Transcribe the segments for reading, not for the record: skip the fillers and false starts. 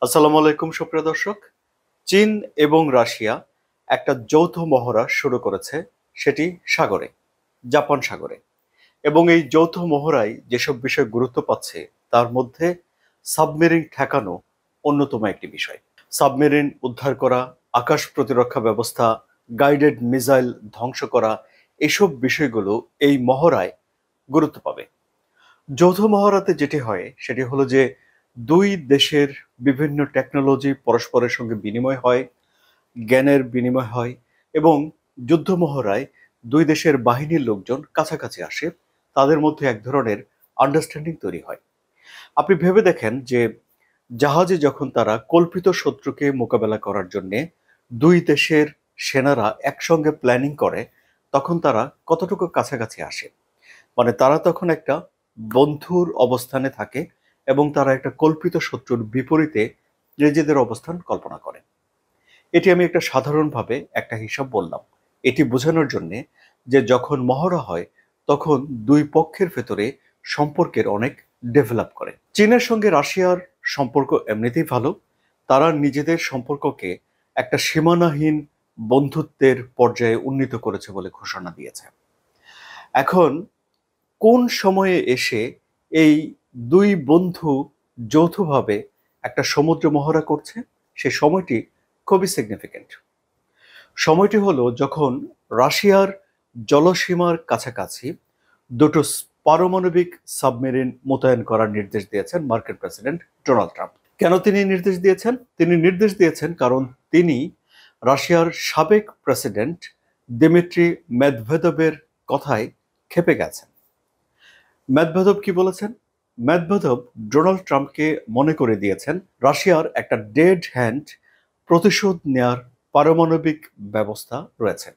আসসালামু আলাইকুম সুপ্রিয় দর্শক। চীন এবং রাশিয়া একটা যৌথ মহড়া শুরু করেছে, সেটি সাগরে, জাপান সাগরে। এবং এই যৌথ মহড়ায় যেসব বিষয় গুরুত্ব পাচ্ছে তার মধ্যে সাবমেরিন ঠেকানো অন্যতম একটি বিষয়। সাবমেরিন উদ্ধার করা, আকাশ প্রতিরক্ষা ব্যবস্থা, গাইডেড মিসাইল ধ্বংস করা, এসব বিষয়গুলো এই মহড়ায় গুরুত্ব পাবে। যৌথ মহড়াতে যেটি হয় সেটি হলো যে দুই দেশের বিভিন্ন টেকনোলজি পরস্পরের সঙ্গে বিনিময় হয়, জ্ঞানের বিনিময় হয় এবং যুদ্ধ মহড়ায় দুই দেশের বাহিনীর লোকজন কাছাকাছি আসে, তাদের মধ্যে এক ধরনের আন্ডারস্ট্যান্ডিং তৈরি হয়। আপনি ভেবে দেখেন যে জাহাজে যখন তারা কল্পিত শত্রুকে মোকাবেলা করার জন্য দুই দেশের সেনারা একসঙ্গে প্ল্যানিং করে, তখন তারা কতটুকু কাছাকাছি আসে। মানে তারা তখন একটা বন্ধুর অবস্থানে থাকে এবং তারা একটা কল্পিত শত্রুর বিপরীতে নিজেদের অবস্থান কল্পনা করে। এটি আমি একটা সাধারণভাবে একটা হিসাব বললাম, এটি বোঝানোর জন্য যে যখন মহড়া হয় তখন দুই পক্ষের ভেতরে সম্পর্কের অনেক ডেভেলপ করে। চীনের সঙ্গে রাশিয়ার সম্পর্ক এমনিতেই ভালো, তারা নিজেদের সম্পর্ককে একটা সীমানাহীন বন্ধুত্বের পর্যায়ে উন্নীত করেছে বলে ঘোষণা দিয়েছে। এখন কোন সময়ে এসে এই দুই বন্ধু যৌথভাবে একটা সমুদ্র মহড়া করছে, সেই সময়টি খুবই সিগনিফিক্যান্ট। সময়টি হলো যখন রাশিয়ার জলসীমার কাছাকাছি দুটো পারমাণবিক সাবমেরিন মোতায়েন করার নির্দেশ দিয়েছেন মার্কিন প্রেসিডেন্ট ডোনাল্ড ট্রাম্প। কেন তিনি নির্দেশ দিয়েছেন? তিনি নির্দেশ দিয়েছেন কারণ তিনি রাশিয়ার সাবেক প্রেসিডেন্ট দিমিত্রি মেদভেদেবের কথায় ক্ষেপে গেছেন। মেদভেদেব কি বলেছেন? মেদভেদেব ডোনাল্ড ট্রাম্পকে মনে করে দিয়েছেন রাশিয়ার একটা ডেড হ্যান্ড প্রতিশোধ নেয়ার পারমাণবিক ব্যবস্থা রয়েছে।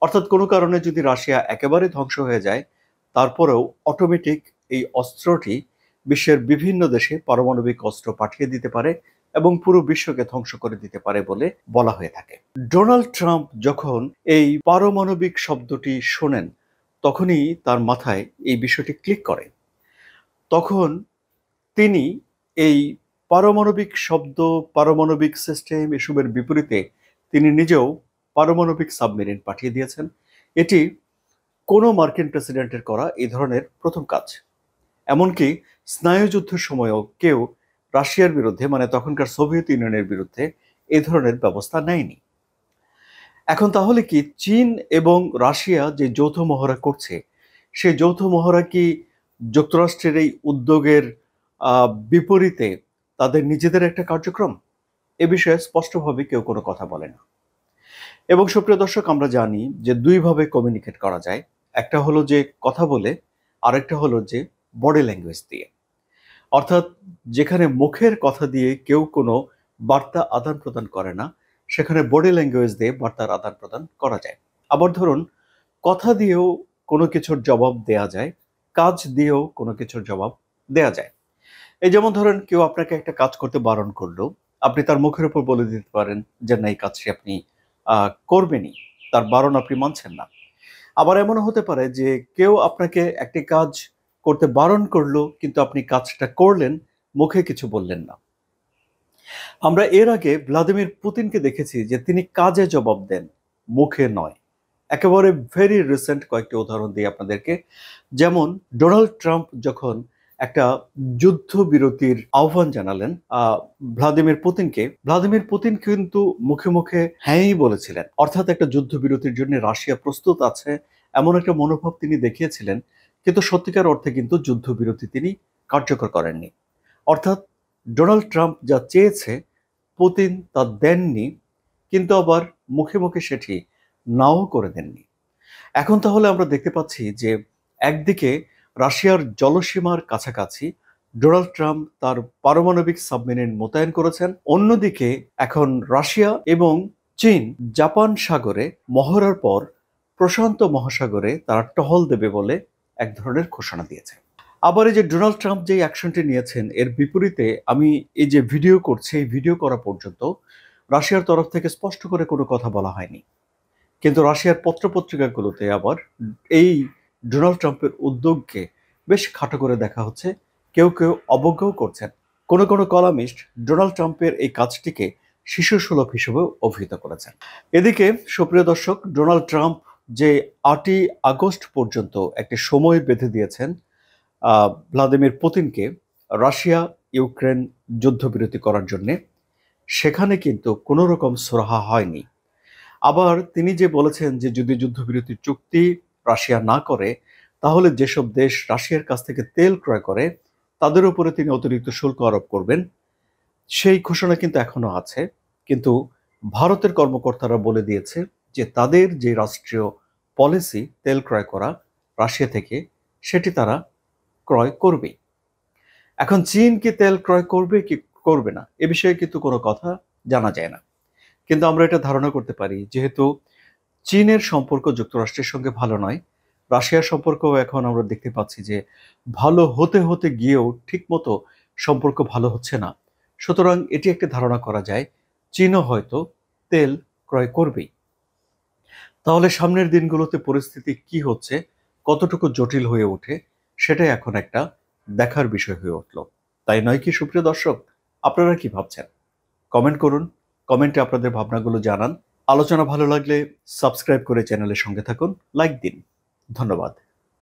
অর্থাৎ কোনো কারণে যদি রাশিয়া একেবারে ধ্বংস হয়ে যায়, তারপরেও অটোমেটিক এই অস্ত্রটি বিশ্বের বিভিন্ন দেশে পারমাণবিক অস্ত্র পাঠিয়ে দিতে পারে এবং পুরো বিশ্বকে ধ্বংস করে দিতে পারে বলে বলা হয়ে থাকে। ডোনাল্ড ট্রাম্প যখন এই পারমাণবিক শব্দটি শোনেন, তখনই তার মাথায় এই বিষয়টি ক্লিক করে। তখন তিনি এই পারমাণবিক শব্দ, পারমাণবিক সিস্টেম এসবের বিপরীতে তিনি নিজেও পারমাণবিক সাবমেরিন পাঠিয়ে দিয়েছেন। এটি কোনো মার্কিন প্রেসিডেন্টের করা এই ধরনের প্রথম কাজ। এমনকি স্নায়ুযুদ্ধের সময়ও কেউ রাশিয়ার বিরুদ্ধে, মানে তখনকার সোভিয়েত ইউনিয়নের বিরুদ্ধে এই ধরনের ব্যবস্থা নেয়নি। এখন তাহলে কি চীন এবং রাশিয়া যে যৌথ মহড়া করছে, সেই যৌথ মহড়া কি যুক্তরাষ্ট্রের এই উদ্যোগের বিপরীতে তাদের নিজেদের একটা কার্যক্রম? এ বিষয়ে স্পষ্টভাবে কেউ কোনো কথা বলে না। এবং সুপ্রিয় দর্শক, আমরা জানি যে দুইভাবে কমিউনিকেট করা যায়। একটা হলো যে কথা বলে, আরেকটা হলো যে বডি ল্যাঙ্গুয়েজ দিয়ে। অর্থাৎ যেখানে মুখের কথা দিয়ে কেউ কোনো বার্তা আদান প্রদান করে না, সেখানে বডি ল্যাঙ্গুয়েজ দিয়ে বার্তার আদান প্রদান করা যায়। আবার ধরুন, কথা দিয়েও কোনো কিছুর জবাব দেয়া যায়, কাজ দিয়েও কোনো কিছুর জবাব দেয়া যায়। এই যেমন ধরেন, কেউ আপনাকে একটা কাজ করতে বারণ করলো, আপনি তার মুখের উপর বলে দিতে পারেন যে না, এই কাজটি আপনি করবেনই, তার বারণ আপনি মানছেন না। আবার এমনও হতে পারে যে কেউ আপনাকে একটি কাজ করতে বারণ করলো কিন্তু আপনি কাজটা করলেন, মুখে কিছু বললেন না। আমরা এর আগে ভ্লাদিমির পুতিনকে দেখেছি যে তিনি কাজে জবাব দেন, মুখে নয়। একেবারে ভেরি রিসেন্ট কয়েকটি উদাহরণ দিই আপনাদেরকে। যেমন ডোনাল্ড ট্রাম্প যখন একটা যুদ্ধবিরতির আহ্বান জানালেন ভ্লাদিমির পুতিন কিন্তু মুখে মুখে হ্যাঁই বলেছিলেন। অর্থাৎ একটা যুদ্ধবিরতির জন্য রাশিয়া প্রস্তুত আছে এমন একটা মনোভাব তিনি দেখিয়েছিলেন, কিন্তু সত্যিকার অর্থে কিন্তু যুদ্ধবিরতি তিনি কার্যকর করেননি। অর্থাৎ ডোনাল্ড ট্রাম্প যা চেয়েছে পুতিন তা দেননি, কিন্তু আবার মুখে মুখে সেটি নাও করে দেননি। এখন তাহলে আমরা দেখতে পাচ্ছি যে একদিকে রাশিয়ার জলসীমার কাছাকাছি ডোনাল্ড ট্রাম্প তার পারমাণবিক সাবমেরিন মোতায়েন করেছেন, অন্যদিকে এখন রাশিয়া এবং চীন জাপান সাগরে মহড়ার পর প্রশান্ত মহাসাগরে তারা টহল দেবে বলে এক ধরনের ঘোষণা দিয়েছে। আবার এই যে ডোনাল্ড ট্রাম্প যে অ্যাকশনটি নিয়েছেন, এর বিপরীতে আমি এই যে ভিডিও করছি, এই ভিডিও করা পর্যন্ত রাশিয়ার তরফ থেকে স্পষ্ট করে কোনো কথা বলা হয়নি। কিন্তু রাশিয়ার পত্রপত্রিকাগুলোতে আবার এই ডোনাল্ড ট্রাম্পের উদ্যোগকে বেশ খাটো করে দেখা হচ্ছে। কেউ কেউ অবজ্ঞাও করছেন, কোনো কোনো কলামিস্ট ডোনাল্ড ট্রাম্পের এই কাজটিকে শিশুসুলভ হিসেবেও অভিহিত করেছেন। এদিকে সুপ্রিয় দর্শক, ডোনাল্ড ট্রাম্প যে 8ই আগস্ট পর্যন্ত একটি সময় বেঁধে দিয়েছেন ভ্লাদিমির পুতিনকে রাশিয়া ইউক্রেন যুদ্ধবিরতি করার জন্যে, সেখানে কিন্তু কোনো রকম সুরাহা হয়নি। আবার তিনি যে বলেছেন যে যদি যুদ্ধবিরতি চুক্তি রাশিয়া না করে, তাহলে যেসব দেশ রাশিয়ার কাছ থেকে তেল ক্রয় করে তাদের উপরে তিনি অতিরিক্ত শুল্ক আরোপ করবেন, সেই ঘোষণা কিন্তু এখনো আছে। কিন্তু ভারতের কর্মকর্তারা বলে দিয়েছে যে তাদের যে রাষ্ট্রীয় পলিসি তেল ক্রয় করা রাশিয়া থেকে, সেটি তারা ক্রয় করবে। এখন চীন কি তেল ক্রয় করবে কি করবে না, এ বিষয়ে কিন্তু কোনো কথা জানা যায় না। কিন্তু আমরা এটা ধারণা করতে পারি, যেহেতু চীনের সম্পর্ক যুক্তরাষ্ট্রের সঙ্গে ভালো নয়, রাশিয়ার সম্পর্কও এখন আমরা দেখতে পাচ্ছি যে ভালো হতে হতে গিয়েও ঠিকমতো সম্পর্ক ভালো হচ্ছে না। সুতরাং এটি একটা ধারণা করা যায় চীনও হয়তো তেল ক্রয় করবেই। তাহলে সামনের দিনগুলোতে পরিস্থিতি কি হচ্ছে, কতটুকু জটিল হয়ে ওঠে, সেটাই এখন একটা দেখার বিষয় হয়ে উঠল। তাই নয় কি সুপ্রিয় দর্শক? আপনারা কি ভাবছেন? কমেন্ট করুন, কমেন্টে আপনাদের ভাবনাগুলো জানান। আলোচনা ভালো লাগলে সাবস্ক্রাইব করে চ্যানেলের সঙ্গে থাকুন, লাইক দিন। ধন্যবাদ।